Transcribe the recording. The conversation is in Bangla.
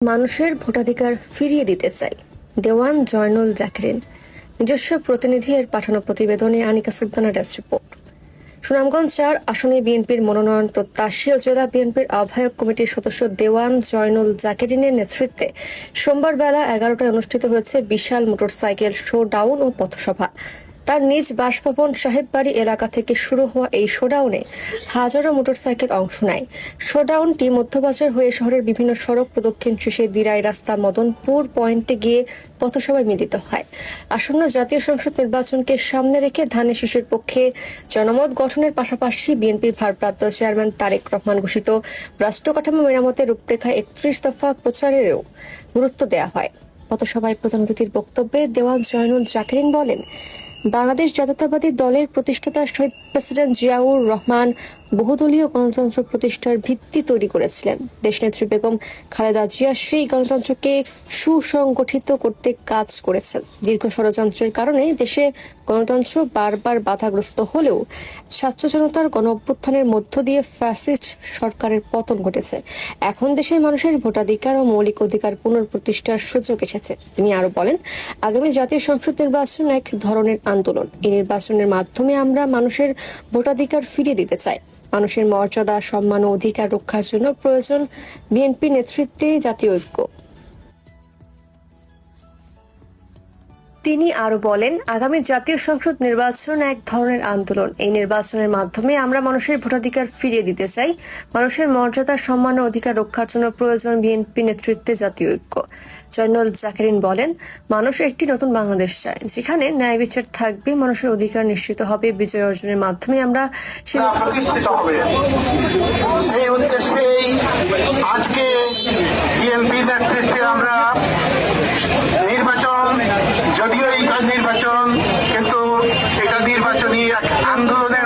মানুষের ভোটাধিকার ফিরিয়ে দিতে চাই, দেওয়ান জয়নুল জাকিরিন। নিজস্ব প্রতিনিধির পাঠানো প্রতিবেদনে আনিকা সুলতানা ডেস্ক রিপোর্ট। সুনামগঞ্জ ৪ আসনে বিএনপির মনোনয়ন প্রত্যাশী ও জেলা বিএনপির আহ্বায়ক কমিটির সদস্য দেওয়ান জয়নুল জাকিরিনের নেতৃত্বে সোমবার বেলা ১১টায় অনুষ্ঠিত হয়েছে বিশাল মোটরসাইকেল শোডাউন ও পথসভা। তার নিজ বাসভবন সাহেববাড়ি এলাকা থেকে শুরু হওয়া এই শোডাউনে হাজারো মোটরসাইকেল অংশ নেয়। শোডাউনটি মধ্যবাজার হয়ে শহরের বিভিন্ন সড়ক প্রদক্ষিণ শেষে দিরাই রাস্তা মদনপুর পয়েন্টে গিয়ে পথসভায় মিলিত হয়। আসন্ন জাতীয় সংসদ নির্বাচনকে সামনে রেখে ধানের শীষের পক্ষে জনমত গঠনের পাশাপাশি বিএনপির ভারপ্রাপ্ত চেয়ারম্যান তারেক রহমান ঘোষিত রাষ্ট্র কাঠামো মেরামতের রূপরেখা ৩১ দফা প্রচারেও গুরুত্ব দেওয়া হয়। পথসভায় প্রধান অতিথির বক্তব্যে দেওয়ান জয়নুল জাকিরিন বলেন, বাংলাদেশ জাতীয়তাবাদী দলের প্রতিষ্ঠাতা শহীদ প্রেসিডেন্ট জিয়াউর রহমান বহুদলীয় গণতন্ত্র প্রতিষ্ঠার ভিত্তি তৈরি করেছিলেন। দেশনেত্রী বেগম খালেদা জিয়া সেই গণতন্ত্রকে সুসংগঠিত করতে কাজ করেছেন। দীর্ঘ ষড়যন্ত্রের কারণে দেশে গণতন্ত্র বারবার বাধাগ্রস্ত হলেও ছাত্র জনতার গণ অভ্যুত্থানের মধ্য দিয়ে ফ্যাসিস্ট সরকারের পতন ঘটেছে। এখন দেশের মানুষের ভোটাধিকার ও মৌলিক অধিকার পুনঃপ্রতিষ্ঠার সুযোগ এসেছে। তিনি আরো বলেন, আগামী জাতীয় সংসদ নির্বাচন এক ধরনের আন্দোলন। এই নির্বাচনের মাধ্যমে আমরা মানুষের ভোটাধিকার ফিরিয়ে দিতে চাই। মানুষের মর্যাদা, সম্মান ও অধিকার রক্ষার জন্য প্রয়োজন বিএনপি নেতৃত্বে জাতীয় ঐক্য। তিনি আরো বলেন, আগামী জাতীয় সংসদ নির্বাচন এক ধরনের আন্দোলন। এই নির্বাচনের মাধ্যমে আমরা মানুষের ভোটাধিকার ফিরিয়ে দিতে চাই। মানুষের মর্যাদা, সম্মান ও অধিকার রক্ষার জন্য প্রয়োজন বিএনপি নেতৃত্বে জাতীয় ঐক্য। জয়নুল জাকিরিন বলেন, মানুষ একটি নতুন বাংলাদেশ চায়, যেখানে ন্যায় বিচার থাকবে, মানুষের অধিকার নিশ্চিত হবে। বিজয় অর্জনের মাধ্যমে আমরা এই উদ্দেশ্যেই আজকে বিএনপি নেতৃত্বে আমরা নির্বাচন, যদিও এই নির্বাচন কিন্তু এটা নির্বাচনী এক আন্দোলনের